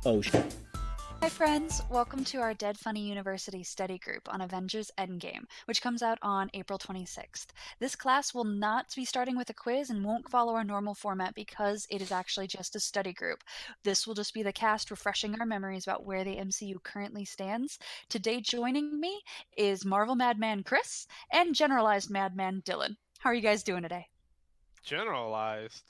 Oh shit. Hi friends, welcome to our Dead Funny University study group on Avengers End Game, which comes out on April 26th. This class will not be starting with a quiz and won't follow our normal format because it is actually just a study group. This will just be the cast refreshing our memories about where the MCU currently stands. Today joining me is Marvel Madman Chris and Generalized Madman Dylan. How are you guys doing today? Generalized.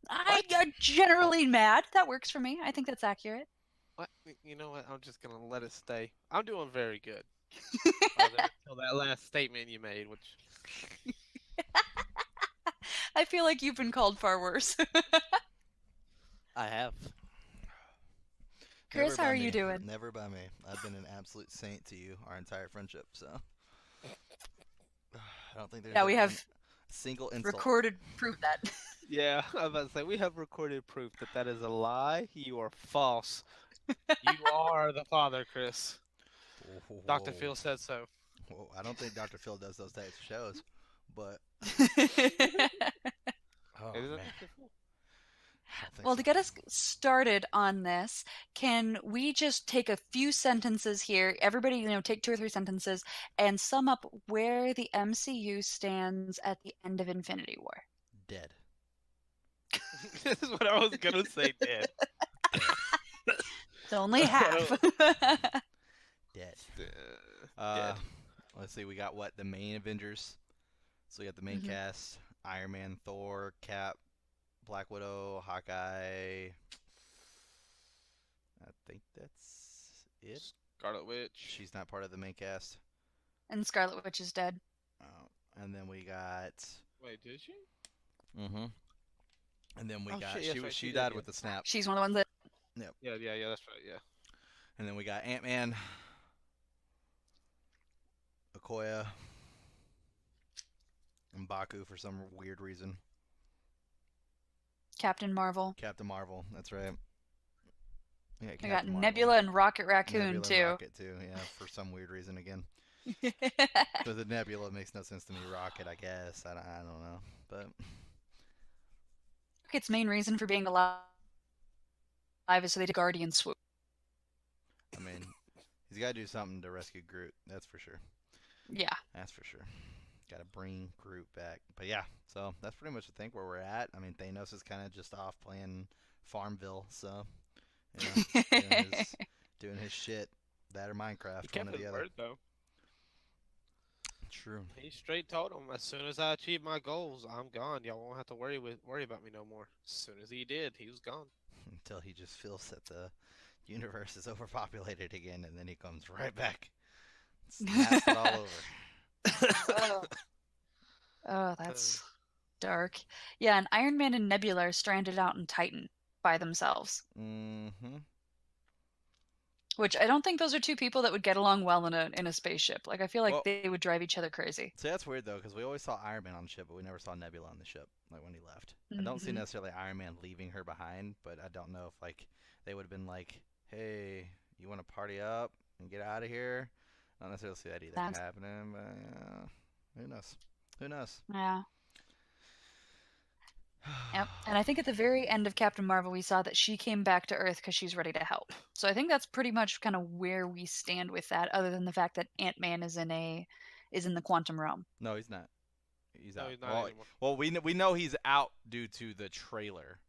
I'm What? generally mad. That works for me. I think that's accurate. What? You know what? I'm just gonna let it stay. I'm doing very good. Other until that last statement you made, which I feel like you've been called far worse. I have. Chris, Never how by are you me. doing? Never by me. I've been an absolute saint to you our entire friendship, so I don't think there's Yeah, we ever been have a single insult. recorded proof that. Yeah, I was about to say we have recorded proof that that is a lie. You are false. You are the father, Chris. Dr. Whoa. Phil said so. Whoa. I don't think Dr. Phil does those types of shows, but oh Is it man, Dr. Phil? I don't think Well, to so. get us started on this, can we just take a few sentences here? Everybody, take two or three sentences and sum up where the MCU stands at the end of Infinity War. Dead. This is what I was gonna say, Dad. It's only half. Dead. Dead. Let's see. We got what the main Avengers. So we got the main Mhm. cast: Iron Man, Thor, Cap, Black Widow, Hawkeye. I think that's it. Scarlet Witch. She's not part of the main cast. And Scarlet Witch is dead. Oh, and then we got. Wait, did she? Mm-hmm. And then we Oh, got. shit, yes, right, She she did, died yeah. with the snap. She's one of the ones that. Yep. Yeah, that's right, yeah. And then we got Ant-Man, Okoye, and Baku for some weird reason. Captain Marvel. Captain Marvel. That's right. Yeah, We Captain got Marvel. Nebula and Rocket Raccoon, Nebula and too. Rocket too. Yeah, for some weird reason again. But the Nebula makes no sense to me. Rocket, I guess. I don't know. But Rocket's main reason for being alive is so they did Guardian Swoop. I mean, he's got to do something to rescue Groot. That's for sure. Yeah. That's for sure. Got to bring Groot back. But yeah, so that's pretty much I think where we're at. I mean, Thanos is kind of just off playing Farmville, so doing his shit. That or He Minecraft, kept one or his the other. word, though. True. He straight told him, as soon as I achieve my goals, I'm gone. Y'all won't have to worry about me no more. As soon as he did, he was gone. Until he just feels that the universe is overpopulated again, and then he comes right back, snaps it all over. Oh, oh, that's dark. Yeah, and Iron Man and Nebula are stranded out in Titan by themselves, Mm-hmm. which I don't think those are two people that would get along well in a spaceship. Like I feel like Well, they would drive each other crazy. so that's weird though, because we always saw Iron Man on the ship, but we never saw Nebula on the ship, like when he left. I don't see Mhm. necessarily Iron Man leaving her behind, but I don't know if like they would have been like, "Hey, you want to party up and get out of here?" I don't necessarily see that either That's happening, but who knows? Who knows? yeah. Yep. And I think at the very end of Captain Marvel, we saw that she came back to Earth because she's ready to help. So I think that's pretty much kind of where we stand with that, other than the fact that Ant-Man is in the quantum realm. No, he's not. He's No, out. he's not Well, anymore. we know he's out due to the trailer,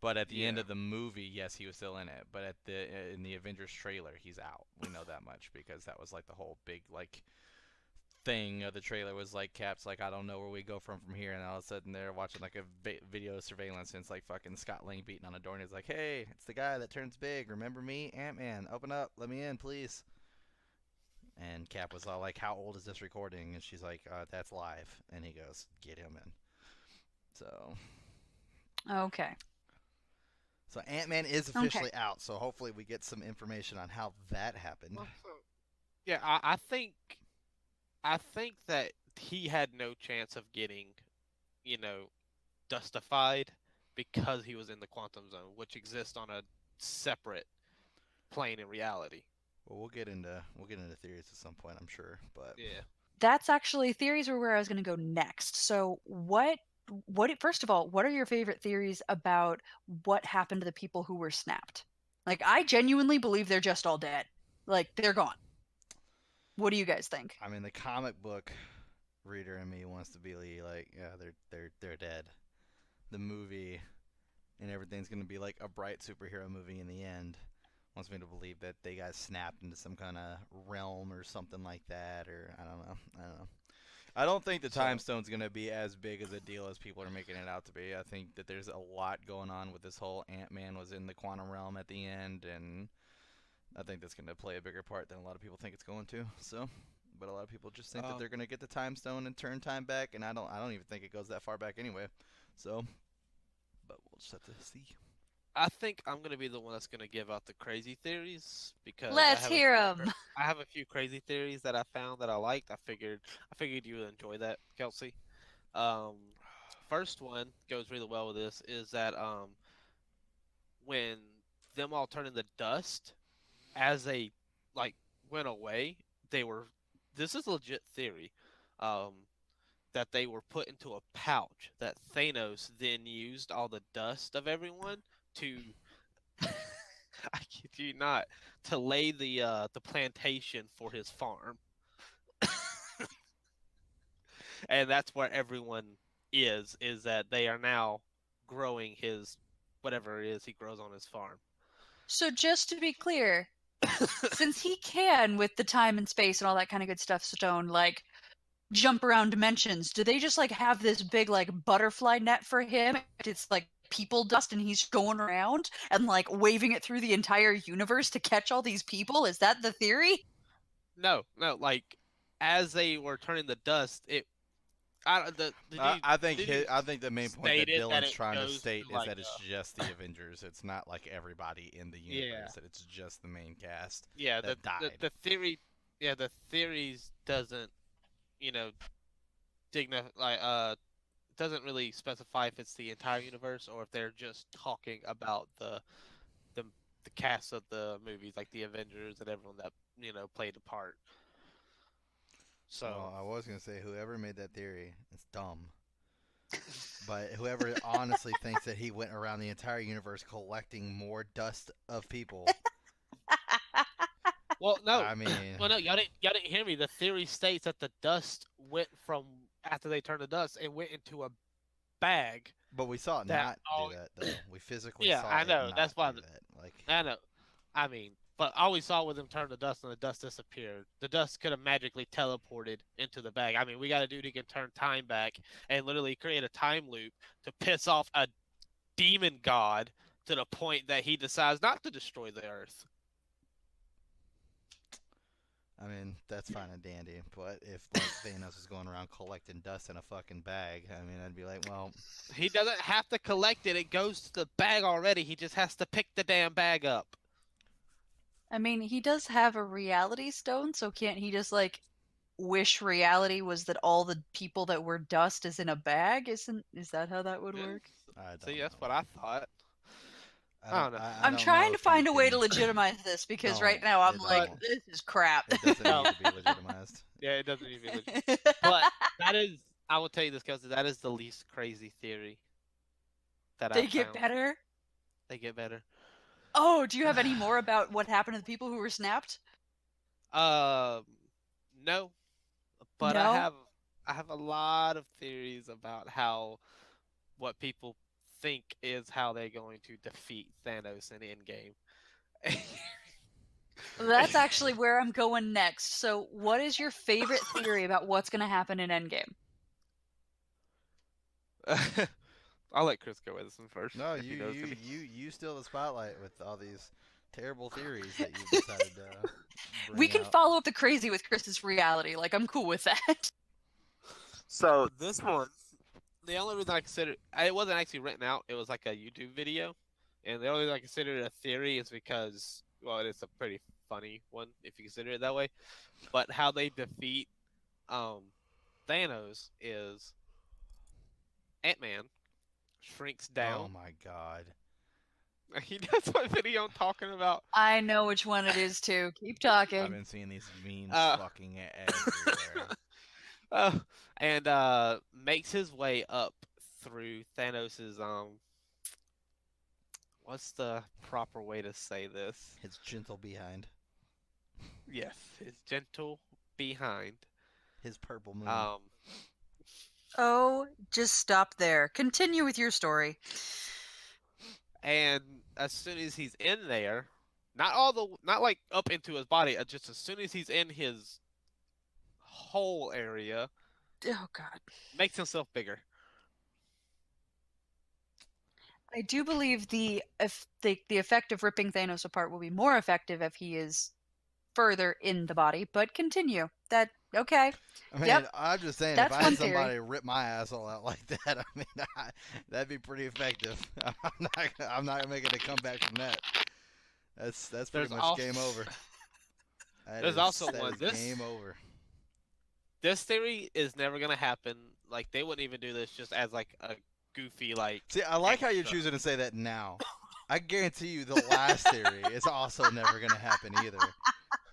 but at the end Yeah. of the movie, yes, he was still in it. But in the Avengers trailer, he's out. We know that much because that was like the whole big like thing of the trailer was like Cap's like I don't know where we go from here, and all of a sudden they're watching like a video surveillance, and it's like fucking Scott Lang beating on a door, and he's like, "Hey, it's the guy that turns big. Remember me, Ant-Man? Open up, let me in, please." And Cap was all like, "How old is this recording?" And she's like, "That's live." And he goes, "Get him in." So, Okay. so Ant-Man is Okay. officially out. So hopefully we get some information on how that happened. Well, yeah, I think that he had no chance of getting, you know, justified because he was in the quantum zone, which exists on a separate plane in reality. Well, we'll get into theories at some point, I'm sure. But Yeah. That's actually theories were where I was going to go next. So what First of all, what are your favorite theories about what happened to the people who were snapped? Like, I genuinely believe they're just all dead. Like, they're gone. What do you guys think? I mean, the comic book reader in me wants to be like, yeah, they're dead. The movie and everything's gonna be like a bright superhero movie in the end. Wants me to believe that they got snapped into some kind of realm or something like that, or I don't know. I don't know. I don't think the time So stone's gonna be as big as a deal as people are making it out to be. I think that there's a lot going on with this whole Ant-Man was in the quantum realm at the end, and I think that's gonna play a bigger part than a lot of people think it's going to. So, but a lot of people just think that um, they're gonna get the time stone and turn time back, and I don't even think it goes that far back anyway. So, but we'll just have to see. I think I'm gonna be the one that's gonna give out the crazy theories because Let's hear them. I have a few crazy theories that I found that I liked. I figured you would enjoy that, Kelsey. Um, First one goes really well with this is that when them all turned into dust as they like went away, they were this is a legit theory. Um, that they were put into a pouch that Thanos then used all the dust of everyone to I kid you not to lay the plantation for his farm. And that's where everyone is that they are now growing his whatever it is he grows on his farm. So just to be clear, since he can with the time and space and all that kind of good stuff, Stone, like jump around dimensions, do they just like have this big like butterfly net for him? It's like people dust and he's going around and like waving it through the entire universe to catch all these people? Is that the theory? No, like as they were turning the dust, it I the dude the dude I think the main point that stated that Dylan's it trying to goes state to is like that it's just the Avengers. It's not like everybody in the yeah. universe. That it's just the main cast Yeah, that died. the theory, yeah, the theories doesn't, you know, doesn't really specify if it's the entire universe or if they're just talking about the the cast of the movies, like the Avengers and everyone that played a part. So Well, I was gonna say whoever made that theory, it's dumb. But whoever honestly thinks that he went around the entire universe collecting more dust of people, well, no, I mean, well, no, y'all didn't hear me. The theory states that the dust went from after they turned to dust, it went into a bag but we saw it that not do all that though. We physically yeah, saw I it know. not That's why do that. Like, I know. I mean, but all we saw was them turn to dust and the dust disappeared. The dust could have magically teleported into the bag. I mean, we got a dude who can turn time back and literally create a time loop to piss off a demon god to the point that he decides not to destroy the earth. I mean, that's fine and dandy. But if like Thanos is going around collecting dust in a fucking bag, I mean, I'd be like, well, He doesn't have to collect it. It goes to the bag already. He just has to pick the damn bag up. I mean, he does have a reality stone, so can't he just like wish reality was that all the people that were dust is in a bag? Is that how that would Yeah. work? I See, don't that's know. what I thought. I don't know. I I'm don't know trying to if you find a way to can. legitimize this because right Don't. now I'm It like, But don't. this is crap. It doesn't no, need to be legitimized. yeah, it doesn't even. But that is, I will tell you this, because that is the least crazy theory that They I've get found. better. They get better. Oh, do you have any more about what happened to the people who were snapped? Um, no, but No? I have a lot of theories about how what people think is how they're going to defeat Thanos in Endgame. That's actually where I'm going next. So, what is your favorite theory about what's going to happen in Endgame? I'll let Chris go with this one first No, if he knows any. you steal the spotlight with all these terrible theories that you've decided to We bring can out. follow up the crazy with Chris's reality. Like, I'm cool with that. So this one, the only reason I consider it wasn't actually written out. It was like a YouTube video, and the only reason I consider it a theory is because well, it's a pretty funny one if you consider it that way. But how they defeat um, Thanos is Ant-Man shrinks Oh down. my god. He knows what video I'm talking about. I know which one it is too. Keep I've talking. been seeing these memes Uh, fucking everywhere. uh, and makes his way up through Thanos's what's the proper way to say this? His gentle behind. Yes, his gentle behind. His purple moon. Um, Oh, just stop there. Continue with your story. and as soon as he's in there, not like up into his body, just as soon as he's in his whole area, Oh God. makes himself bigger. I do believe the effect of ripping Thanos apart will be more effective if he is further in the body, but continue. Okay. I mean, Yep. I'm just saying, if That's I had one theory. somebody rip my asshole out like that, I mean, that'd be pretty effective. I'm not making a comeback from that. That's pretty There's much game over. There's also that one. is game over. This theory is never gonna happen. Like they wouldn't even do this just as like a goofy like. See, I like how you're extra. choosing to say that now. I guarantee you the last theory is also never going to happen either.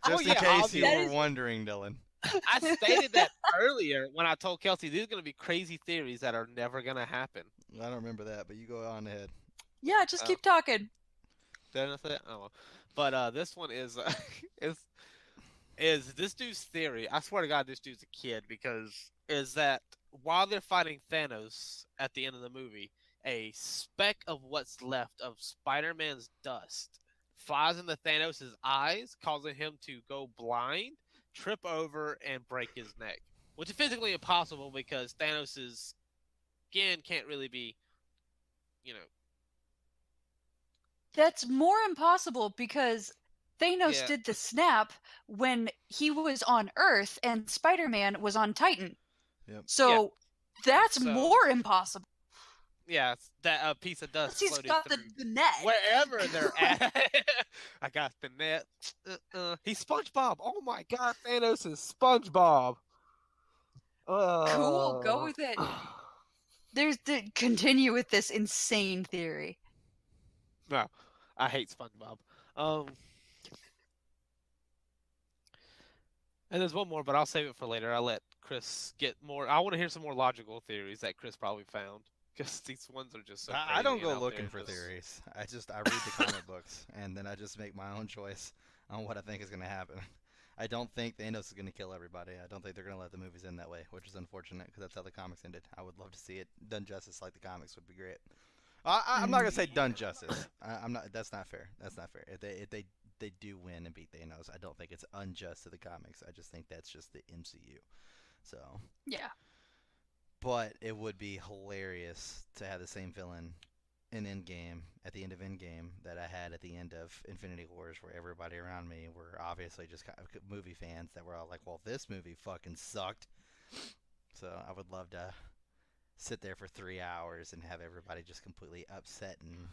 Just in case you were wondering, Dylan. I stated that earlier when I told Kelsey these are going to be crazy theories that are never going to happen. I don't remember that, but you go on ahead. Yeah, just keep talking. Didn't I say it? Oh, but this one is is this dude's theory. I swear to God, this dude's a kid because is that while they're fighting Thanos at the end of the movie, a speck of what's left of Spider-Man's dust flies into Thanos' eyes, causing him to go blind, trip over, and break his neck. Which is physically impossible because Thanos' skin can't really be, you know. That's more impossible because Thanos did the snap when he was on Earth and Spider-Man was on Titan. Yep. So that's more impossible. Yeah, that piece of dust. He's got the net. Wherever they're at. I got the net. He's SpongeBob. Oh my God, Thanos is SpongeBob. Cool, go with it. Continue with this insane theory. No, I hate SpongeBob. And there's one more, but I'll save it for later. I'll let Chris get more. I want to hear some more logical theories that Chris probably found. Because these ones are just so crazy. I don't go looking for theories. I read the comic books, and then I just make my own choice on what I think is going to happen. I don't think Thanos is going to kill everybody. I don't think they're going to let the movies end that way, which is unfortunate because that's how the comics ended. I would love to see it done justice like the comics would be great. I'm not going to say done justice. I'm not. That's not fair. That's not fair. If they do win and beat Thanos, I don't think it's unjust to the comics. I just think that's just the MCU. So yeah. But it would be hilarious to have the same villain in Endgame, at the end of Endgame, that I had at the end of Infinity Wars, where everybody around me were obviously just kind of movie fans that were all like, well, this movie fucking sucked. So I would love to sit there for 3 hours and have everybody just completely upset and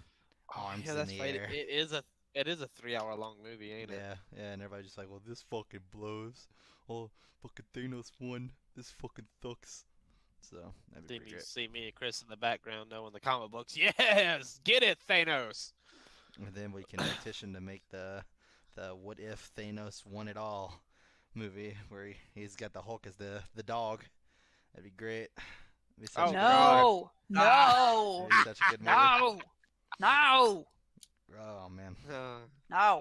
arms in the air. It is a 3-hour long movie, ain't it? Yeah, and everybody's just like, well, this fucking blows. Oh, fucking Thanos won. This fucking sucks. So that'd be pretty great. See me and Chris in the background knowing the comic books. Yes, get it, Thanos. And then we can petition to make the What If Thanos Won It All movie where he's got the Hulk as the dog. That'd be great. That'd be no. It'd be such a good movie. No. Oh man. No.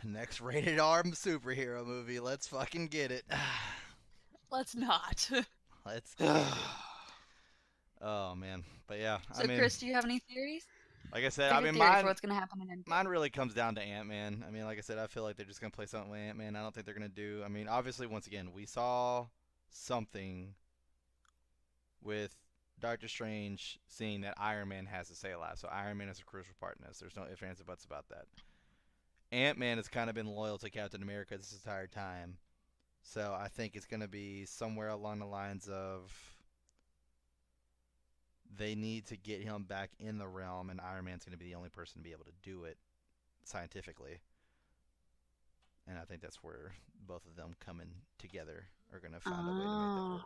Next rated R superhero movie. Let's fucking get it. Let's not. Let's get it. Oh man, but yeah. So, Chris, do you have any theories? Like I said, what's gonna happen in mine really comes down to Ant-Man. I mean, like I said, I feel like they're just gonna play something with Ant-Man. I don't think they're gonna do. I mean, obviously, once again, we saw something with Doctor Strange seeing that Iron Man has to stay alive. So Iron Man is a crucial part in this. There's no ifs, ands, or buts about that. Ant-Man has kind of been loyal to Captain America this entire time. So I think it's going to be somewhere along the lines of they need to get him back in the realm, and Iron Man's going to be the only person to be able to do it scientifically. And I think that's where both of them coming together are going to find a way to make that work.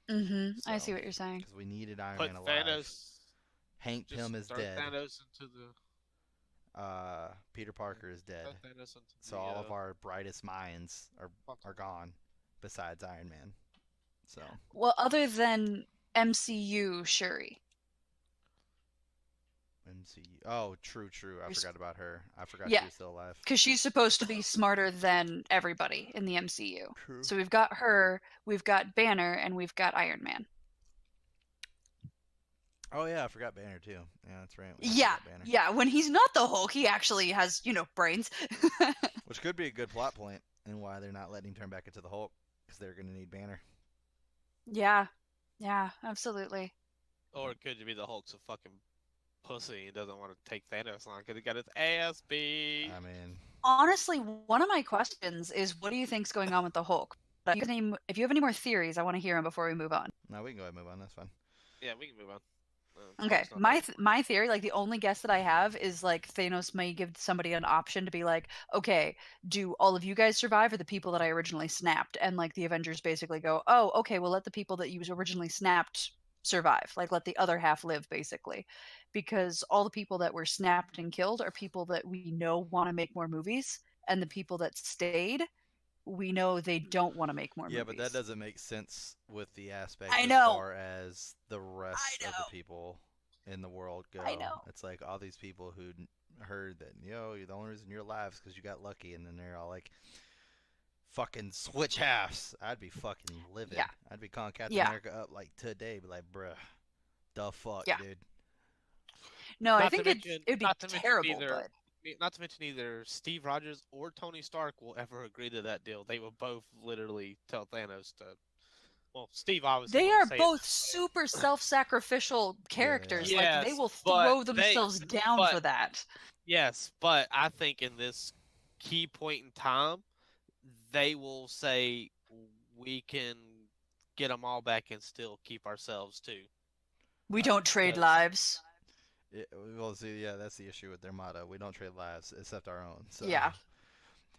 Mm-hmm. So, I see what you're saying. Because we needed Iron Man alive. Thanos, Hank Pym is dead. Thanos into the... Peter Parker is dead. So all of our brightest minds are gone, besides Iron Man. So. Well, other than MCU Shuri. MCU. Oh, true. I There's- forgot about her. I forgot she Yeah, was still alive. because she's supposed to be smarter than everybody in the MCU. True. So we've got her, we've got Banner, and we've got Iron Man. Oh yeah, I forgot Banner too. Yeah, that's right. We Yeah, forgot Banner. yeah. When he's not the Hulk, he actually has, brains. Which could be a good plot point and why they're not letting him turn back into the Hulk because they're gonna need Banner. Yeah, yeah, absolutely. Or it could be the Hulk's a fucking pussy and doesn't want to take Thanos on because he got his ass beat. I mean, Honestly, one of my questions is, what do you think's going on with the Hulk? If you have any more theories, I want to hear them before we move on. no, we can go ahead and move on. That's fine. Yeah, we can move on. Okay, Hulk's not that my theory, like the only guess that I have is like Thanos may give somebody an option to be like, okay, do all of you guys survive or the people that I originally snapped? And like the Avengers basically go, oh, okay, we'll let the people that you originally snapped survive. Like let the other half live, basically. Because all the people that were snapped and killed are people that we know want to make more movies, and the people that stayed, we know they don't want to make more Yeah, movies. but that doesn't make sense with the aspect I as know. far as the rest I of know. the people in the world go. I know. It's like all these people who heard that, the only reason you're alive is because you got lucky, and then they're all like, fucking switch halves. I'd be fucking livid. Yeah. I'd be calling Captain Yeah. America up like today, be like, bruh, the fuck, Yeah. dude. No, I Not to think mention- it'd be not to mention terrible, either- but Not to mention either Steve Rogers or Tony Stark will ever agree to that deal. They will both literally tell Thanos to. Well, Steve obviously. they won't are say it both this way. super self-sacrificial characters. are. Like they Yes, will but throw they- themselves down but- for that. Yes, but I think in this key point in time, they will say we can get them all back and still keep ourselves too. We don't trade because- lives. Well, see, yeah, that's the issue with their motto. We don't trade lives except our own. So. Yeah.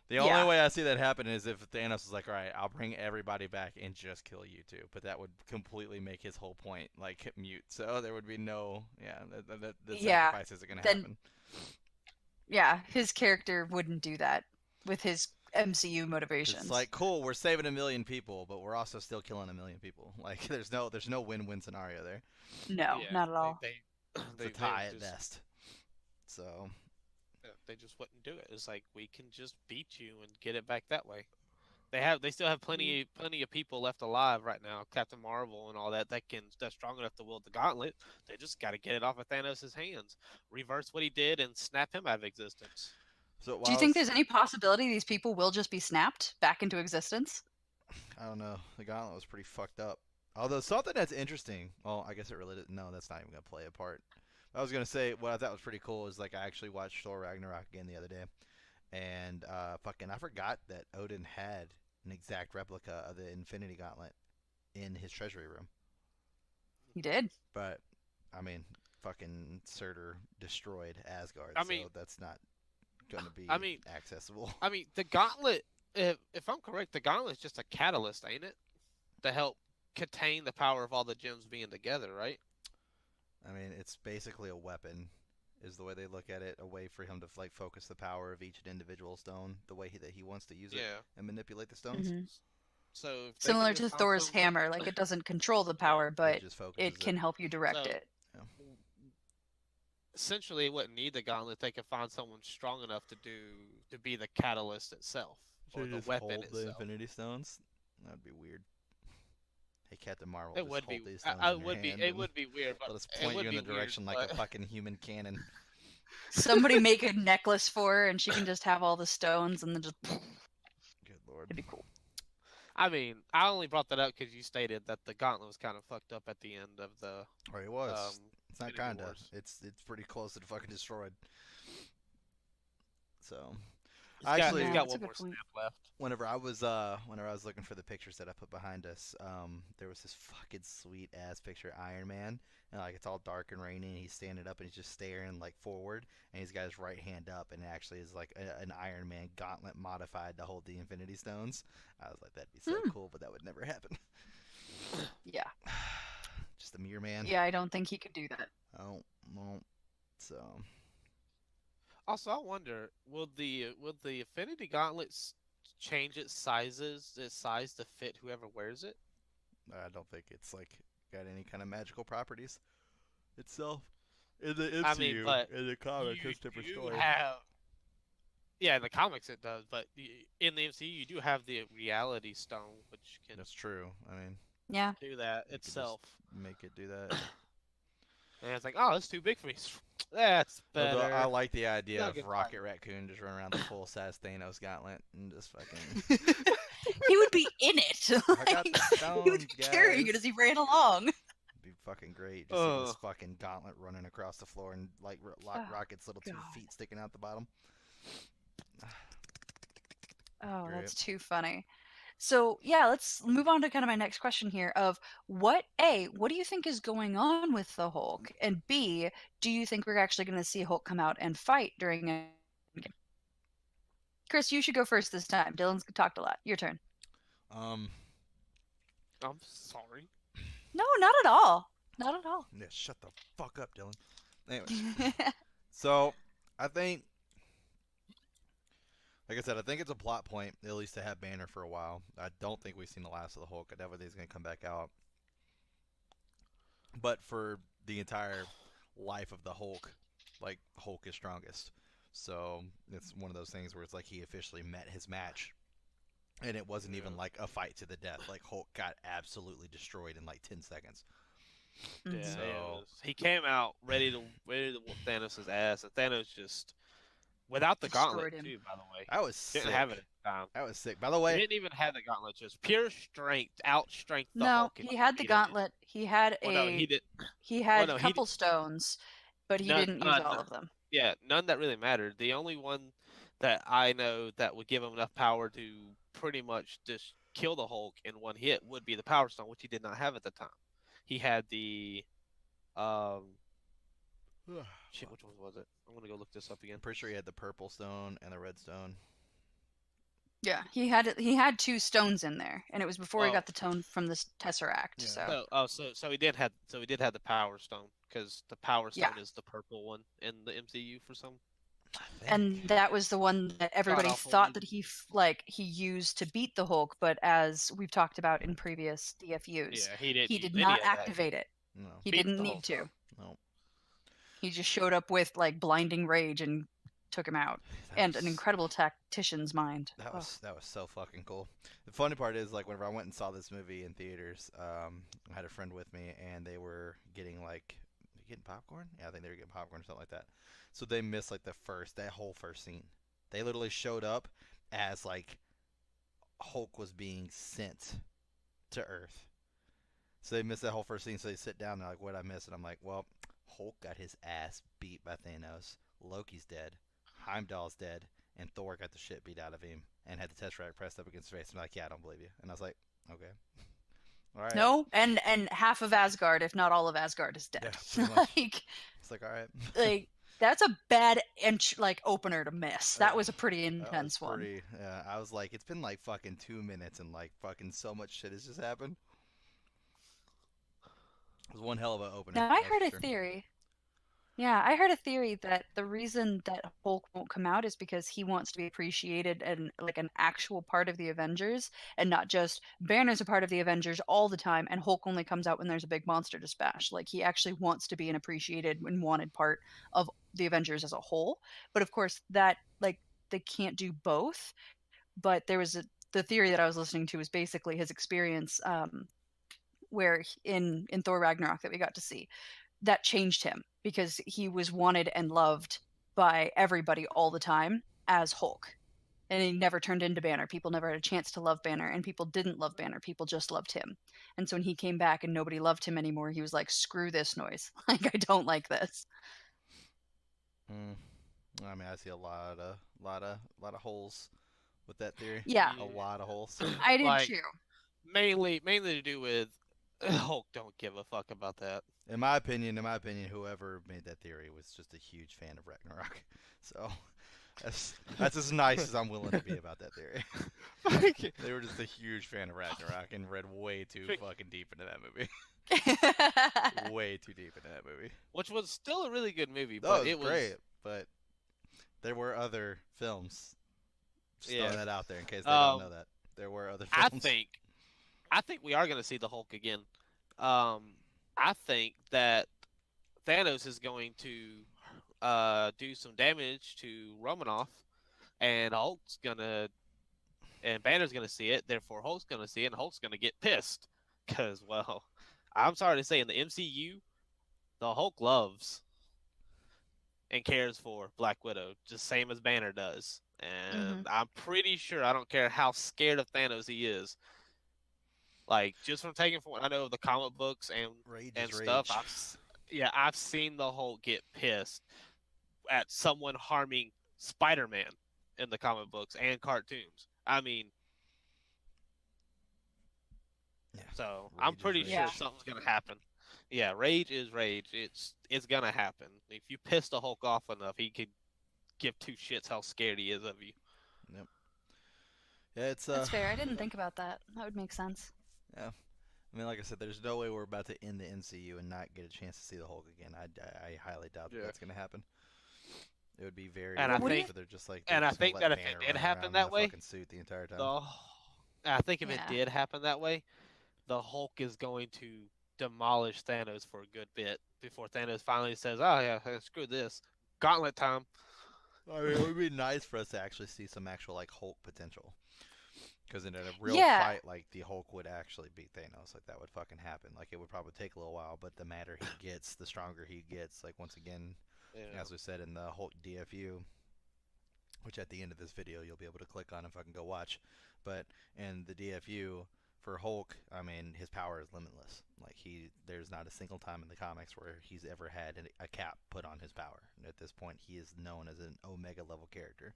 The only Yeah. way I see that happen is if Thanos is like, all right, I'll bring everybody back and just kill you two. But that would completely make his whole point like mute. So there would be no, the Yeah, sacrifice isn't gonna then- happen. Yeah, his character wouldn't do that with his MCU motivations. It's like, cool, we're saving 1 million people, but we're also still killing 1 million people. Like, there's no win-win scenario there. no, Yeah, not at all. It's a tie at best. So. They just wouldn't do it. It's like we can just beat you and get it back that way. They still have plenty of people left alive right now. Captain Marvel and all that's strong enough to wield the gauntlet. They just got to get it off of Thanos' hands, reverse what he did, and snap him out of existence. So Do you think there's any possibility these people will just be snapped back into existence? I don't know. The gauntlet was pretty fucked up. Although something that's interesting. Well, I guess it really didn't. No, that's not even gonna play a part. I was gonna say what I thought was pretty cool is like I actually watched Thor Ragnarok again the other day, and I forgot that Odin had an exact replica of the Infinity Gauntlet in his treasury room. He did. But I mean, fucking Surtur destroyed Asgard, I mean- so that's not gonna be accessible. I mean, the gauntlet. If I'm correct, the gauntlet is just a catalyst, ain't it, to help contain the power of all the gems being together, right? I mean, it's basically a weapon, is the way they look at it. A way for him to like focus the power of each individual stone, the way that he wants to use it and manipulate the stones. Mhm. So if they can Similar just to Thor's constantly- hammer, like it doesn't control the power, but just focuses it can help you direct So- it. Essentially, it wouldn't need the gauntlet. They could find someone strong enough to be the catalyst itself or the just weapon hold the itself. Infinity Stones. That'd be weird. Hey, Captain Marvel, It just would hold be. these stones I in your would be. hand It and would be weird, but let us it point would you in be the direction weird, like a but- fucking human cannon. Somebody make a necklace for her, and she can just have all the stones, and then just. Good lord. It'd be cool. I mean, I only brought that up because you stated that the gauntlet was kind of fucked up at the end of the. Or it was. It's not Infinity kinda. Wars. It's pretty close to fucking destroyed. So He's Yeah, got that's a one good more point. snap left. whenever I was looking for the pictures that I put behind us, there was this fucking sweet ass picture of Iron Man, and like it's all dark and rainy, and he's standing up and he's just staring like forward, and he's got his right hand up, and it actually is like an Iron Man gauntlet modified to hold the Infinity Stones. I was like, that'd be so cool, but that would never happen. Yeah. Just a mere man. Yeah, I don't think he could do that. Oh, well, so Also, I wonder, will the Infinity Gauntlets change its size to fit whoever wears it? I don't think it's like got any kind of magical properties itself. In the I mean, MCU, but in the comics, you it's a different do story. have, yeah, in the comics it does, but in the MCU you do have the Reality Stone, which can That's true. I mean, Yeah. do that you could just itself. make it do that. And it's like, oh, that's too big for me. That's Although I better. like the idea Not of good Rocket fight. Raccoon just running around the full size Thanos gauntlet and just fucking. He would be in it. I got the He would stones, be carrying it guys. as he ran along. Be fucking great. Just seeing this Oh, fucking gauntlet running across the floor and like Oh, Rocket's little 2 God. feet sticking out the bottom. Oh, Great. that's too funny. So, yeah, let's move on to kind of my next question here of what do you think is going on with the Hulk? And B, do you think we're actually going to see Hulk come out and fight during a game? Chris, you should go first this time. Dylan's talked a lot. Your turn. Um. I'm sorry. No, not at all. Not at all. Yeah, shut the fuck up, Dylan. Anyways, so I think, like I said, I think it's a plot point at least to have Banner for a while. I don't think we've seen the last of the Hulk. I definitely think he's gonna come back out. But for the entire life of the Hulk, like Hulk is strongest. So it's one of those things where it's like he officially met his match. And it wasn't even like a fight to the death. Like Hulk got absolutely destroyed in like 10 seconds. Yeah, Mhm. So he came out ready to whoop Thanos' ass, and Thanos just without the gauntlet Destroyed him. too. By the way, I was sick. didn't have it at the time. I was sick. By the He way, didn't even have the gauntlet. Just pure strength, out strength the No, Hulk. And he had the beat him. gauntlet. He had Well, no, he did. he had no, a he couple stones, but he none. didn't use all of them. Yeah, none that really mattered. The only one that I know that would give him enough power to pretty much just kill the Hulk in one hit would be the Power Stone, which he did not have at the time. He had the shit. Which one was it? I'm gonna go look this up again. I'm pretty sure he had the purple stone and the red stone. Yeah, he had 2 stones in there, and it was before he Oh. got the tone from this Tesseract. Yeah. So He did have the Power Stone because the Power Yeah. Stone is the purple one in the MCU for some. and that was the one that everybody awful thought reason. that he used to beat the Hulk, but as we've talked about in previous DFUs, Yeah, he didn't. he use did any not of that. activate it. No. He Beat didn't the whole need to. time. No. He just showed up with like blinding rage and took him out, and an was- incredible tactician's mind. That Ugh. was so fucking cool. The funny part is like whenever I went and saw this movie in theaters, I had a friend with me and they were getting popcorn. Yeah, I think they were getting popcorn or something like that. So they missed like that whole first scene. They literally showed up as like Hulk was being sent to Earth. So they missed that whole first scene. So they sit down and they're like, "What I missed?" And I'm like, "Well, Hulk got his ass beat by Thanos. Loki's dead. Heimdall's dead, and Thor got the shit beat out of him and had the Tesseract pressed up against his face." I'm like, "Yeah, I don't believe you." And I was like, "Okay, all right." No, and half of Asgard, if not all of Asgard, is dead. Yeah, pretty much. like It's like, all right. that's a bad opener to miss. That was a pretty That was intense one. pretty. Yeah, I was like, it's been like fucking 2 minutes and like fucking so much shit has just happened. It was one hell of an opener. Now I that's heard for a sure. theory. Yeah, I heard a theory that the reason that Hulk won't come out is because he wants to be appreciated and like an actual part of the Avengers, and not just Banner's a part of the Avengers all the time, and Hulk only comes out when there's a big monster to smash. Like he actually wants to be an appreciated and wanted part of the Avengers as a whole. But of course, that like they can't do both. But there was the theory that I was listening to was basically his experience, where in Thor Ragnarok that we got to see, that changed him because he was wanted and loved by everybody all the time as Hulk. And he never turned into Banner. People never had a chance to love Banner, and people didn't love Banner. People just loved him. And so when he came back and nobody loved him anymore, he was like, "Screw this noise. Like I don't like this." I mean, I see a lot of holes with that theory. Yeah. A lot of holes. I did Like- too. Mainly to do with Hulk. Don't give a fuck about that. In my opinion, whoever made that theory was just a huge fan of Ragnarok. So that's as nice as I'm willing to be about that theory. They were just a huge fan of Ragnarok and read way too fucking deep into that movie. Way too deep into that movie. Which was still a really good movie, Oh, but it was great, but there were other films. Just throwing that out there in case they don't know that. There were other films. I think we are gonna see the Hulk again. I think that Thanos is going to do some damage to Romanoff, and Hulk's gonna and Banner's gonna see it. Therefore, Hulk's gonna see it, and Hulk's gonna get pissed because, well, I'm sorry to say, in the MCU, the Hulk loves and cares for Black Widow, just same as Banner does. Hmm. And I'm pretty sure, I don't care how scared of Thanos he is, like just from taking from what I know of the comic books Rage is and stuff, rage. yeah, I've seen the Hulk get pissed at someone harming Spider-Man in the comic books and cartoons. I mean, Yeah, so I'm rage is pretty sure Yeah. rage. something's gonna happen. Yeah, rage is rage. It's gonna happen. If you piss the Hulk off enough, he could give two shits how scared he is of you. Yep. Yeah, it's That's fair. I didn't think about that. That would make sense. yeah. I mean, like I said, there's no way we're about to end the MCU and not get a chance to see the Hulk again. I highly doubt that Yeah. that's gonna happen. It would be very And I What do weird you? think if they're just like they're and I just gonna think let that if it Banner did running happen around in that a way, fucking suit the entire time. the I think if it Yeah. did happen that way, the Hulk is going to demolish Thanos for a good bit before Thanos finally says, "Oh yeah, screw this, gauntlet time." I mean, it would be nice for us to actually see some actual like Hulk potential. Because in a real Yeah. fight, like the Hulk would actually beat Thanos. Like that would fucking happen. Like it would probably take a little while, but the madder he gets, the stronger he gets. Like once again, Yeah, as we said in the Hulk DFU, which at the end of this video you'll be able to click on if I can go watch. But in the DFU for Hulk, I mean his power is limitless. Like there's not a single time in the comics where he's ever had a cap put on his power. And at this point, he is known as an Omega level character.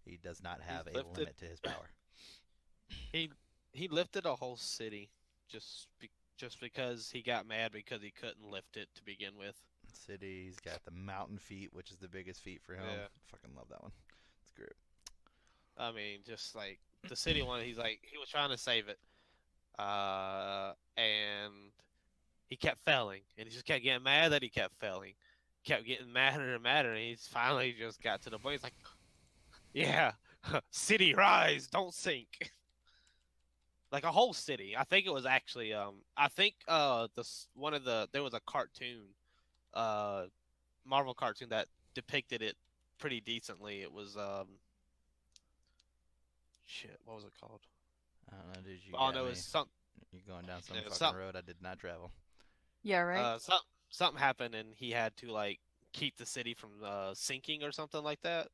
He does not he's have a lifted. limit to his power. He he lifted a whole city just because he got mad because he couldn't lift it to begin with. City. He's got the mountain feat, which is the biggest feat for him. Yeah, Fucking love that one. It's great. I mean, just like the city one, he was trying to save it, and he kept failing, and he just kept getting mad that he kept failing, kept getting madder and madder, and he's finally just got to the point. He's like, "Yeah, city rise, don't sink." Like a whole city. I think it was actually I think one of the there was a cartoon uh Marvel cartoon that depicted it pretty decently. It was shit, what was it called? I don't know, dude. You Oh got no, me. it's some You're going down some it was fucking some road I did not travel. Yeah. Right. something happened and he had to like keep the city from sinking or something like that.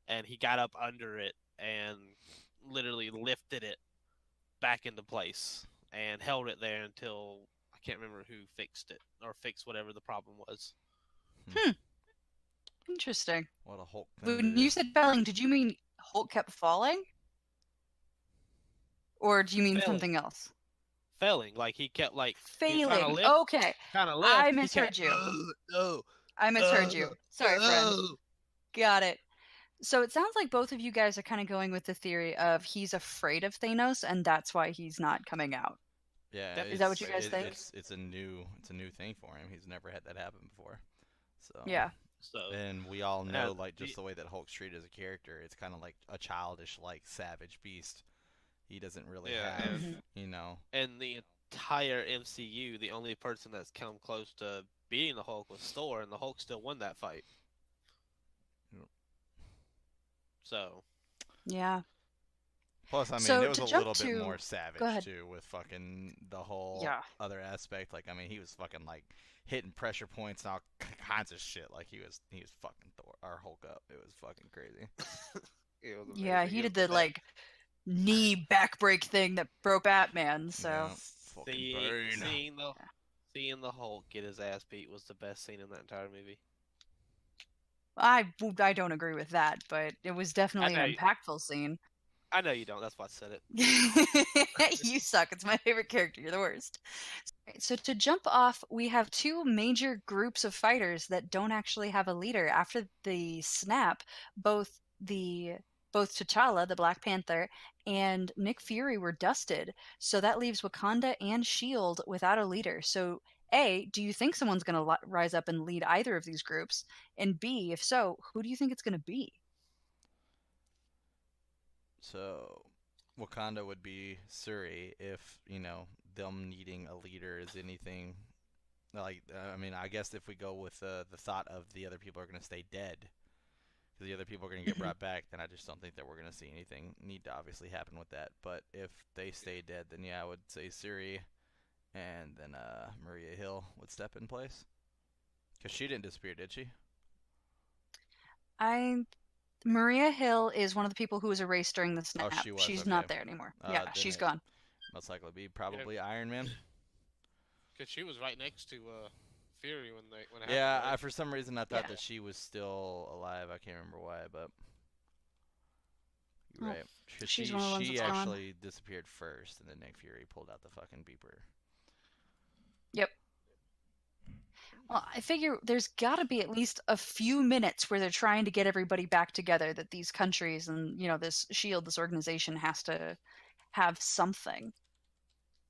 And he got up under it and literally lifted it back into place and held it there until I can't remember who fixed it or fixed whatever the problem was. Hmm. Hmm. Interesting. What a Hulk thing to When do. you said falling, did you mean Hulk kept falling, or do you mean Failing, something else? failing. Like he kept like he was Failing. Okay. trying to I lift. He kept misheard you. no, I misheard you. Sorry, friend. no. Got it. So it sounds like both of you guys are kind of going with the theory of he's afraid of Thanos and that's why he's not coming out. Yeah, Is that Definitely what you afraid guys of think? Thanos. it's a new thing for him. He's never had that happen before. So Yeah. So and we all uh, know like just the, the way that Hulk's treated as a character, it's kind of like a childish like savage beast. He doesn't really yeah, have, Mhm. you know. and the entire MCU, the only person that's come close to beating the Hulk was Thor, and the Hulk still won that fight. Yep. So Yeah. Plus, I mean, So it was to a jump little bit more to Go savage ahead. too, with fucking the whole Yeah. other aspect. Like, I mean, he was fucking like hitting pressure points and all kinds of shit. Like, he was fucking Thor or Hulk up. It was fucking crazy. it was Yeah, amazing. he It was did the the best. like knee backbreak thing that broke Batman, so Yeah, fucking Seeing burn. seeing the yeah. seeing the Hulk get his ass beat was the best scene in that entire movie. I don't agree with that, but it was I definitely know an impactful scene. I know you don't. That's why I said it. You suck. It's my favorite character. You're the worst. Right, so to jump off, we have two major groups of fighters that don't actually have a leader. After the snap, both the both T'Challa, the Black Panther, and Nick Fury were dusted. So that leaves Wakanda and Shield without a leader. So A, do you think someone's going to rise up and lead either of these groups? And B, if so, who do you think it's going to be? So, Wakanda would be Suri if them needing a leader is anything. Like, I mean, I guess if we go with the thought of the other people are going to stay dead, because the other people are going to get Mhm. brought back, then I just don't think that we're going to see anything need to obviously happen with that. But if they stay dead, then yeah, I would say Siri, and then Maria Hill would step in place. Because she didn't disappear, did she? I Maria Hill is one of the people who was erased during the Oh, snap. she was, She's okay. not there anymore. Yeah, Then she's it gone. most likely be Yeah, probably Iron Man. because she was right next to Fury when it happened, Yeah, right? for some reason I thought Yeah. that she was still alive. I can't remember why, but you're Well, right. 'Cause she's one of the ones she that's gone. actually disappeared first, and then Nick Fury pulled out the fucking beeper. Yep. Well, I figure there's got to be at least a few minutes where they're trying to get everybody back together, that these countries and, this shield, this organization has to have something.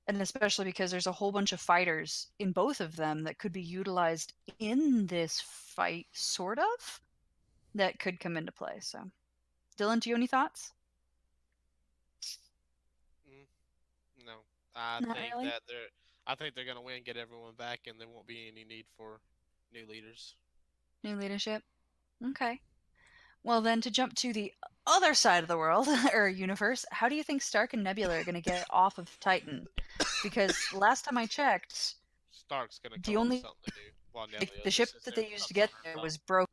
And especially because there's a whole bunch of fighters in both of them that could be utilized in this fight, sort of, that could come into play. So, Dylan, do you have any thoughts? Mm, no, I Not think really. that they're gonna win, get everyone back, and there won't be any need for new leaders. New leadership. Okay. Well, then to jump to the other side of the world or universe, how do you think Stark and Nebula are going to get off of Titan? Because last time I checked, Stark's gonna the come up with only something to do, while the Nebula ship just sits that there they and used to sucks on get her there thumb. was broke.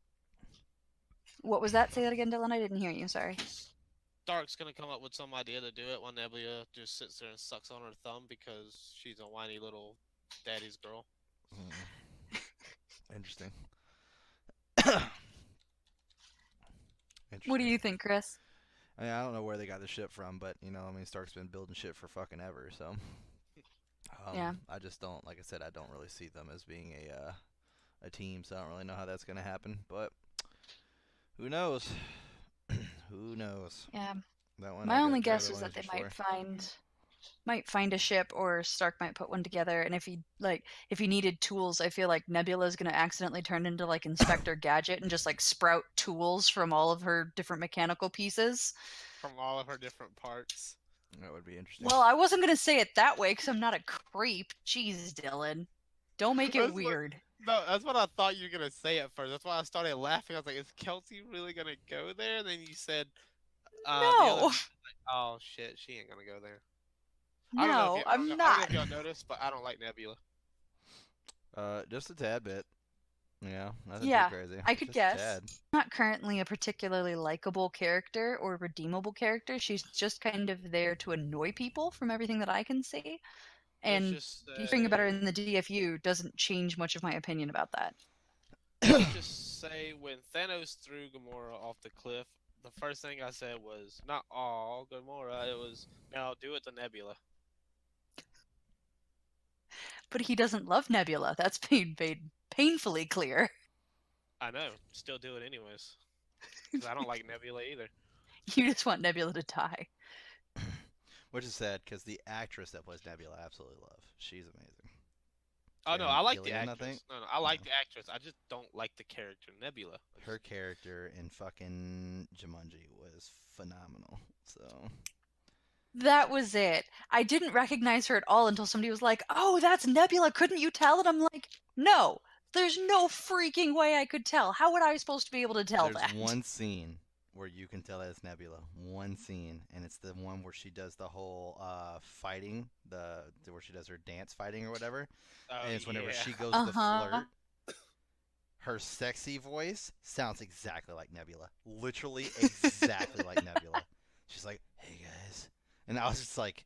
What was that? Say that again, Dylan. I didn't hear you. Sorry. Stark's gonna come up with some idea to do it, while Nebula just sits there and sucks on her thumb because she's a whiny little daddy's girl. Interesting. What do Interesting. you think, Chris? I mean, I don't know where they got the ship from, but I mean, Stark's been building shit for fucking ever, so. Yeah. I just don't, like I said, I don't really see them as being a team, so I don't really know how that's gonna happen. But who knows? Who knows? Yeah. That one I My got only no guess other is that they answers for. might find a ship, or Stark might put one together, and if he needed tools, I feel like Nebula's gonna accidentally turn into like Inspector Gadget and just like sprout tools from all of her different mechanical pieces. From all of her different parts. That would be interesting. Well, I wasn't gonna say it that way because I'm not a creep. Jeez, Dylan. Don't make it That's what, weird. no, that's what I thought you were gonna say at first. That's why I started laughing. I was like, "Is Kelsey really gonna go there?" And then you said, the other. No, Like, oh shit, she ain't gonna go there. I don't know if no, you, I'm I don't know not. if y'all noticed, but I don't like Nebula. Just a tad bit. Yeah, nothing Yeah, too crazy. I could Just a guess. tad. Not currently a particularly likable character or redeemable character. She's just kind of there to annoy people from everything that I can see. Let's And just hearing about her say, in the DFU doesn't change much of my opinion about that. let's just say when Thanos threw Gamora off the cliff, the first thing I said was not all Gamora. It was no, do it to Nebula. But he doesn't love Nebula. That's been made painfully clear. I know, still do it anyways. Because I don't like Nebula either. You just want Nebula to die. Which is sad because the actress that plays Nebula I absolutely love. She's amazing. Oh no, Karen I like the Gillian, I actress. think. No, I like Yeah. the actress. I just don't like the character Nebula. Her character in fucking Jumanji was phenomenal. So That was it. I didn't recognize her at all until somebody was like, "Oh, that's Nebula. Couldn't you tell?" And I'm like, "No, there's no freaking way I could tell. How would I supposed to be able to tell there's that?" one scene where you can tell that it's Nebula. One scene, and it's the one where she does the whole fighting, where she does her dance fighting or whatever. Oh And it's whenever yeah. she goes to Uh-huh. flirt, her sexy voice sounds exactly like Nebula. Literally exactly like Nebula. She's like, "Hey guys," and I was just like,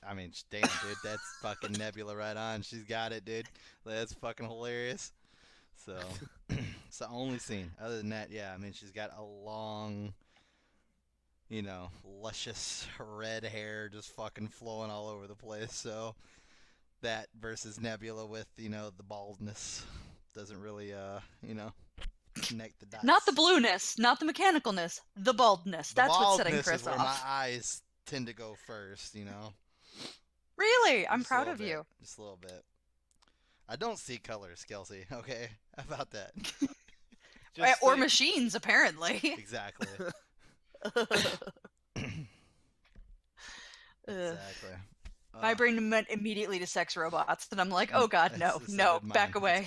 I mean, damn, dude, that's fucking Nebula right on. She's got it, dude. That's fucking hilarious. So, it's the only scene. Other than that, yeah, I mean, she's got a long, luscious red hair just fucking flowing all over the place. So, that versus Nebula with, the baldness doesn't really, connect the dots. Not the blueness, not the mechanicalness, the baldness. The That's what's setting baldness Chris is where off. my eyes tend to go first, Really? I'm Just a proud little of bit, you. Just a little bit. I don't see colors, Kelsey. Okay, how about that? Just Or think- machines, apparently. Exactly. Ugh. Exactly. My Ugh. brain went immediately to sex robots, and I'm like, oh And god, no, so no, did back mine. away.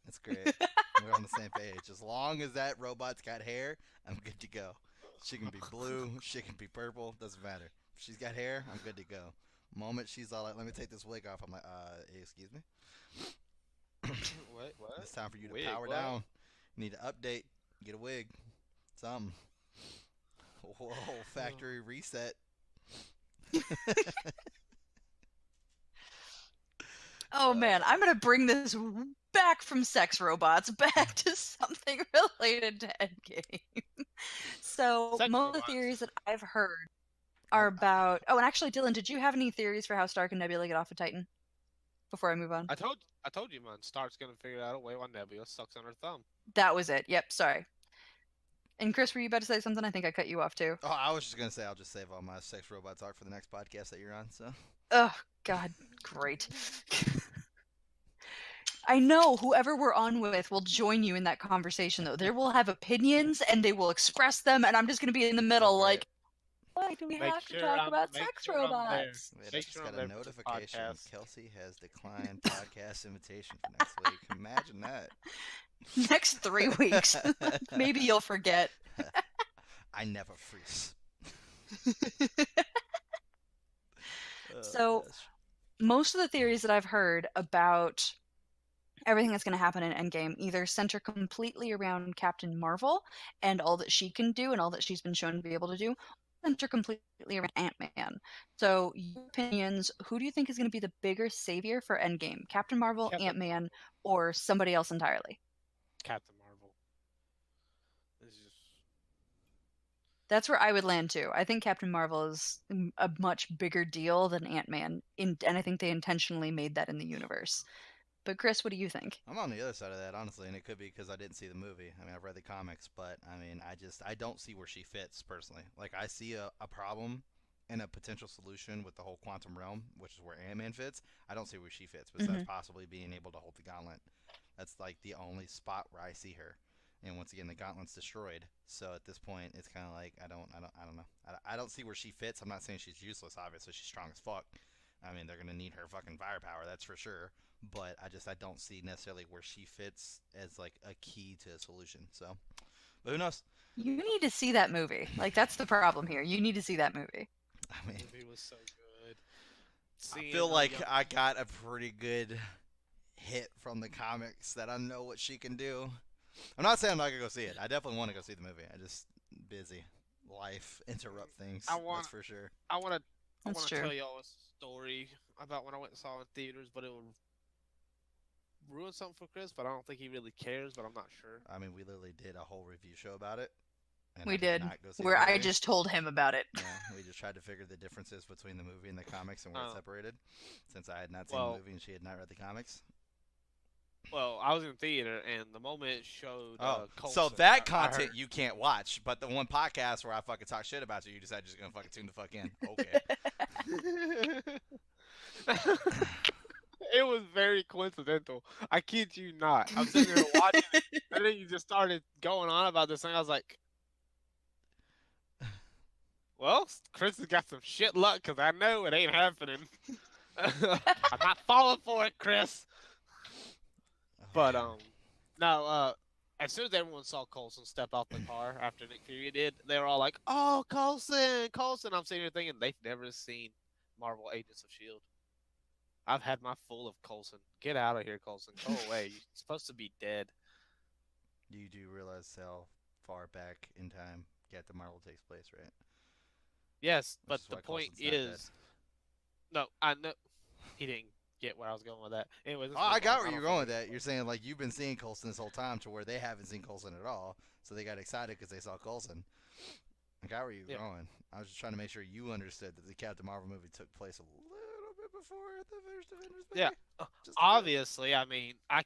It's great. It's great. We're on the same page. As long as that robot's got hair, I'm good to go. She can be blue. She can be purple. Doesn't matter. If she's got hair, I'm good to go. Moment she's all like, "Let me take this wig off," I'm like, excuse me. What? What? It's time for you to Wig? power What? down. You need to update. Get a wig. Something. Whoa, factory reset. Oh man, I'm gonna bring this back from sex robots back to something related to Endgame. So Sex most of the robots. theories that I've heard I, are about. Oh, and actually, Dylan, did you have any theories for how Stark and Nebula get off of Titan? Before I move on, I told you, man. Stark's gonna figure out a way why Nebula sucks on her thumb. that was it. Yep, sorry. And Chris, were you about to say something? I think I cut you off too. oh, I was just gonna say I'll just save all my sex robot talk for the next podcast that you're on. So. Oh God, great. I know whoever we're on with will join you in that conversation, though. They will have opinions and they will express them, and I'm just going to be in the middle, Okay. like, why do we Make have to sure talk I'm about make sex sure I'm there. robots? Wait, I Make just sure got I'm a there for this notification. podcast. Kelsey has declined podcast invitation for next week. Imagine that. Next 3 weeks. Maybe you'll forget. I never freeze. Oh, So, gosh. most of the theories that I've heard about everything that's going to happen in Endgame either center completely around Captain Marvel and all that she can do and all that she's been shown to be able to do, or center completely around Ant-Man. So, your opinions, who do you think is going to be the bigger savior for Endgame? Captain Marvel, Captain Ant-Man, Marvel. or somebody else entirely? Captain Marvel. This is That's where I would land too. I think Captain Marvel is a much bigger deal than Ant-Man, and I think they intentionally made that in the universe. But Chris, what do you think? I'm on the other side of that, honestly, and it could be because I didn't see the movie. I mean, I've read the comics, but I mean, I don't see where she fits personally. Like, I see a problem and a potential solution with the whole quantum realm, which is where Ant-Man fits. I don't see where she fits, besides possibly being able to hold the gauntlet. That's like the only spot where I see her. And once again, the gauntlet's destroyed. So at this point, it's kind of like I don't know. I don't see where she fits. I'm not saying she's useless. Obviously, she's strong as fuck. I mean, they're gonna need her fucking firepower. That's for sure. But I don't see necessarily where she fits as like a key to a solution. So, but who knows? You need to see that movie. Like, that's the problem here. You need to see that movie. I mean, movie was so good. I feel like I got a pretty good hit from the comics that I know what she can do. I'm not saying I'm not gonna go see it. I definitely want to go see the movie. I just busy life interrupt things. That's for sure. I want to That's true. tell y'all a story about when I went and saw it in theaters, but it would ruin something for Chris. But I don't think he really cares. But I'm not sure. I mean, we literally did a whole review show about it. And We I did, not go see where the I movie. just told him about it. Yeah, we just tried to figure the differences between the movie and the comics and where it's Oh. separated, since I had not seen the movie and she had not read the comics. Well, I was in theater, and the moment it showed. Oh, so Coulson, that I content heard- you can't watch, but the one podcast where I fucking talk shit about you, you decided you're just gonna fucking tune the fuck in. Okay. It was very coincidental. I kid you not. I'm sitting there watching it, and then you just started going on about this thing. I was like, well, Chris has got some shit luck because I know it ain't happening. I'm not falling for it, Chris. But no. As soon as everyone saw Coulson step out the car after Nick Fury did, they were all like, "Oh, Coulson, Coulson!" I'm sitting here thinking they've never seen Marvel Agents of Shield. I've had my full of Coulson. Get out of here, Coulson. Go away. You're supposed to be dead. You do realize how far back in time Captain Marvel takes place, right? Yes, Which but is the why point Coulson's not dead. is, no, I know he didn't get where I was going with that. Anyway, Oh, I got where you're going with that. You're saying like you've been seeing Coulson this whole time to where they haven't seen Coulson at all, so they got excited because they saw Coulson. I got where you're going. I was just trying to make sure you understood that the Captain Marvel movie took place a little bit before the first Avengers movie. Yeah, Just a bit. obviously. I mean, I'm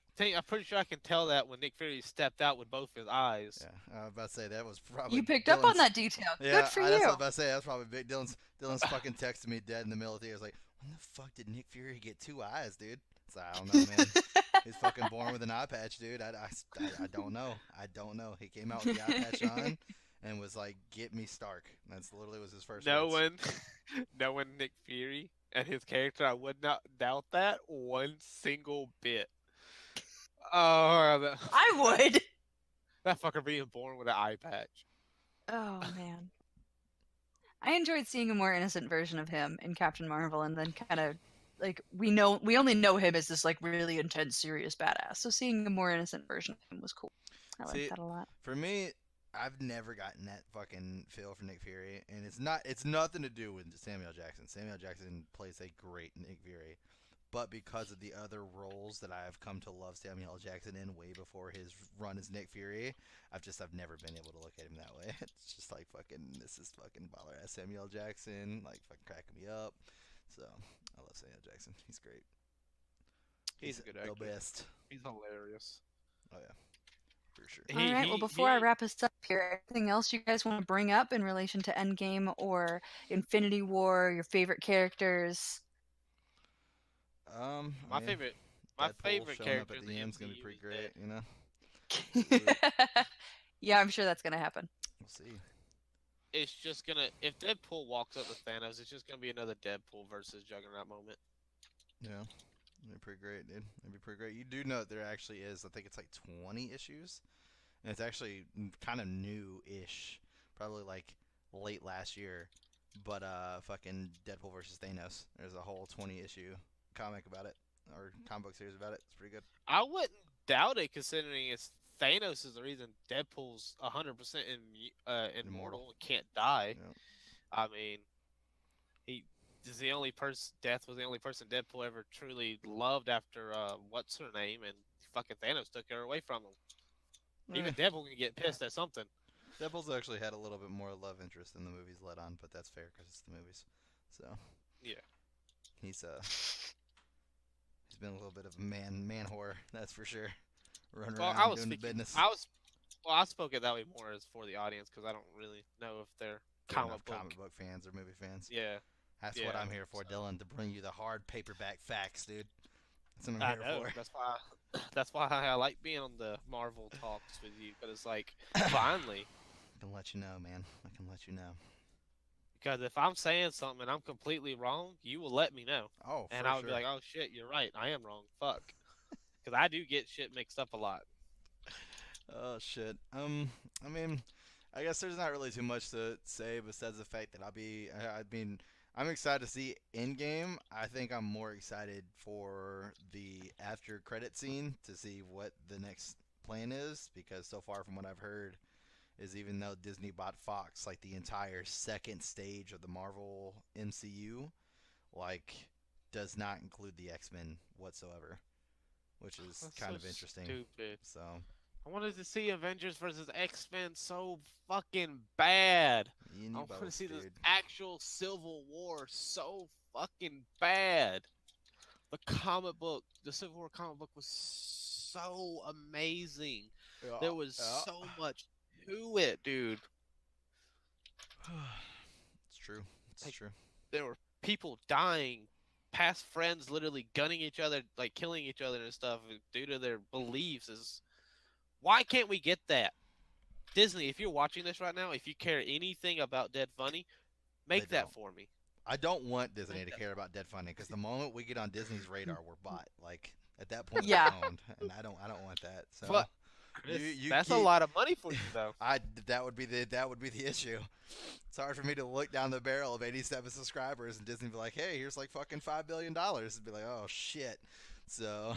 pretty sure I can tell that when Nick Fury stepped out with both his eyes. Yeah, I was about to say that was probably. You picked up on Dylan's- that detail. Yeah, Good for that's what I you. was about to say. That's probably big. Dylan's fucking texted me dead in the middle of the year. I was like, when the fuck did Nick Fury get 2 eyes, dude? It's like, I don't know, man. He's fucking born with an eye patch, dude. I don't know. I don't know. He came out with the eye patch on and was like, "Get me Stark." That's literally was his first. words. Knowing Nick Fury and his character, I would not doubt that one single bit. Oh, I that, would. that fucker being born with an eye patch. Oh man. I enjoyed seeing a more innocent version of him in Captain Marvel, and then kind of like we only know him as this like really intense, serious badass. So seeing a more innocent version of him was cool. I like See, that a lot. for me, I've never gotten that fucking feel for Nick Fury, and it's nothing to do with Samuel Jackson. Samuel Jackson plays a great Nick Fury, but because of the other roles that I have come to love Samuel Jackson in way before his run as Nick Fury, I've never been able to look at him that way. It's just like fucking this is fucking baller ass Samuel Jackson, like fucking cracking me up. So I love Samuel Jackson. He's great. He's He's a good the actor. best. He's hilarious. Oh yeah, for sure. All right. Well, before I wrap us up here, anything else you guys want to bring up in relation to Endgame or Infinity War? Your favorite characters? My I mean, favorite, my Deadpool favorite showing up character at in the the end is gonna be MCU pretty is dead. great. You know, Yeah, I'm sure that's gonna happen. we'll see. It's just gonna if Deadpool walks up to Thanos, it's just gonna be another Deadpool versus Juggernaut moment. Yeah, it'd be pretty great, dude. It'd be pretty great. You do know that there actually is, I think it's like 20 issues, and it's actually kind of new-ish, probably like late last year. But fucking Deadpool versus Thanos. There's a whole 20 issue comic about it, or comic book series about it. It's pretty good. I wouldn't doubt it, considering it's Thanos is the reason Deadpool's 100% Immortal. immortal and can't die. Yeah. I mean, he is the only person. Death was the only person Deadpool ever truly loved after what's her name, and fucking Thanos took her away from him. Even Eh, Deadpool can get pissed at something. Deadpool's actually had a little bit more love interest than the movies let on, but that's fair because it's the movies. So Yeah. he's he's been a little bit of a man whore, that's for sure. Running Well, around doing the business. I spoke it that way more as for the audience because I don't really know if they're Good enough comic book. comic book fans or movie fans. Yeah, That's what yeah. I'm here for, So, Dylan, to bring you the hard paperback facts, dude. That's what I'm I here know. for. That's why I like being on the Marvel talks with you because it's like finally. I can let you know, man. I can let you know. Because if I'm saying something and I'm completely wrong, you will let me know, Oh, and for I would sure. be like, "Oh shit, you're right. I am wrong. Fuck." Because I do get shit mixed up a lot. Oh shit. I mean, I guess there's not really too much to say besides the fact that I mean, I'm excited to see Endgame. I think I'm more excited for the after credit scene to see what the next plan is because so far from what I've heard is even though Disney bought Fox, like the entire second stage of the Marvel MCU, like does not include the X-Men whatsoever, which is That's kind so of interesting. stupid. So, I wanted to see Avengers versus X-Men so fucking bad. me and I you want to both, see this dude. actual Civil War so fucking bad. The Civil War comic book was so amazing. Yeah, There was yeah. so much to it, dude. It's true. It's Like true. there were people dying, past friends literally gunning each other, like killing each other and stuff due to their beliefs. Is why can't we get that? Disney, if you're watching this right now, if you care anything about Dead Funny, They make that don't. for me. I don't want Disney Make to that care for about Dead Funding because the moment we get on Disney's radar, we're bought. Like at that point, Yeah. we're owned, and I don't want that. So But that's a lot of money for you, though. that would be the issue. It's hard for me to look down the barrel of 87 subscribers and Disney be like, hey, here's like fucking $5 billion, and be like, oh shit. So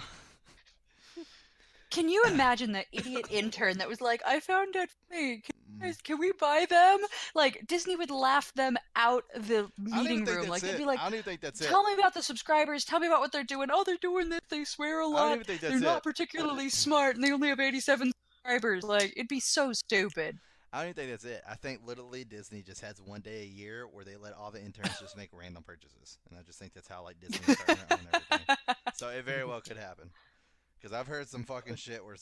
Can you imagine that idiot intern that was like, "I found it fake. mm, Can we buy them?" Like Disney would laugh them out the I don't even meeting think room. that's Like they'd it. be like, I don't even think that's it. "Tell me about the subscribers. Tell me about what they're doing. Oh, they're doing this. They swear a I don't lot. even think They're that's not it. particularly smart, and they only have 87 subscribers." Like it'd be so stupid. I don't even think that's it. I think literally Disney just has one day a year where they let all the interns just make random purchases, and I just think that's how like Disney is starting to own everything. So it very well could happen. Because I've heard some fucking shit where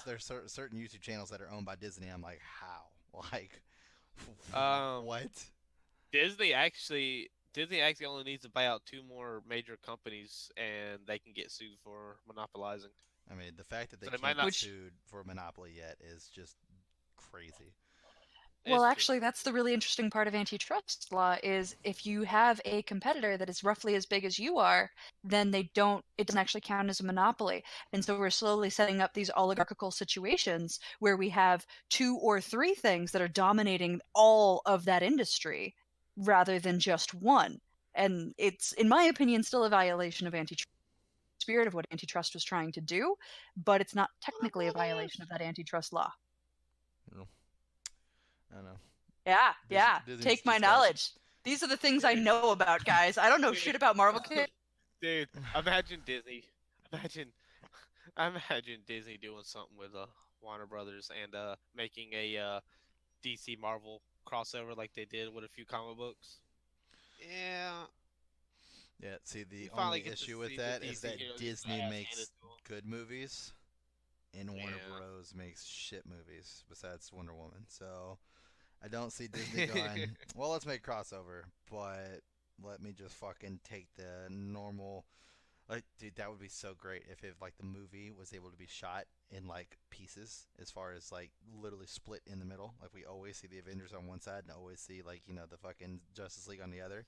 there's certain YouTube channels that are owned by Disney. I'm like, how? Like, Um, what? Disney actually only needs to buy out two more major companies, and they can get sued for monopolizing. I mean, the fact that they So they might can't not. get Which sued for monopoly yet is just crazy. Well, It's true. actually, that's the really interesting part of antitrust law is if you have a competitor that is roughly as big as you are, then it doesn't actually count as a monopoly. And so we're slowly setting up these oligarchical situations where we have 2 or 3 things that are dominating all of that industry rather than just one. And it's, in my opinion, still a violation of antitrust spirit of what antitrust was trying to do, but it's not technically a Well, it violation is. of that antitrust law. I don't know. Yeah, Disney, yeah. Disney's Take my just got. knowledge. These are the things I know about, guys. I don't know shit about Marvel Kid. Dude, imagine Disney. Imagine, imagine Disney doing something with Warner Brothers and making a DC Marvel crossover like they did with a few comic books. Yeah, Yeah, see, the you finally only get to issue with see that the is DC that heroes Disney get ass makes handed to 'em. good movies, and Warner Yeah. Bros. Makes shit movies besides Wonder Woman. So I don't see Disney going, well, let's make crossover, but let me just fucking take the normal. Like, dude, that would be so great if like the movie was able to be shot in like pieces, as far as like literally split in the middle. Like we always see the Avengers on one side and always see like the fucking Justice League on the other,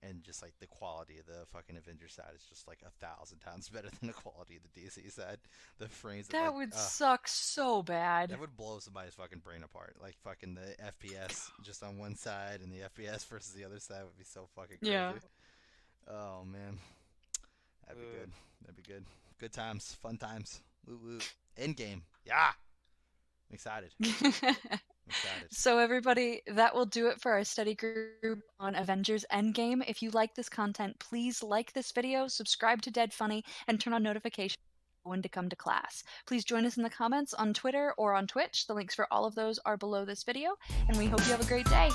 and just like the quality of the fucking Avengers side is just like 1,000 times better than the quality of the DC side. The frames that That like would suck so bad. that would blow somebody's fucking brain apart. Like fucking the FPS just on one side and the FPS versus the other side would be so fucking crazy. Yeah. Oh man, that'd be good. That'd be good. Good times, fun times. Woo woo. End game. Yeah. I'm excited. Excited. So everybody, that will do it for our study group on Avengers End Game. If you like this content, please like this video, subscribe to Dead Funny, and turn on notifications when to come to class. Please join us in the comments on Twitter or on Twitch. The links for all of those are below this video, and we hope you have a great day.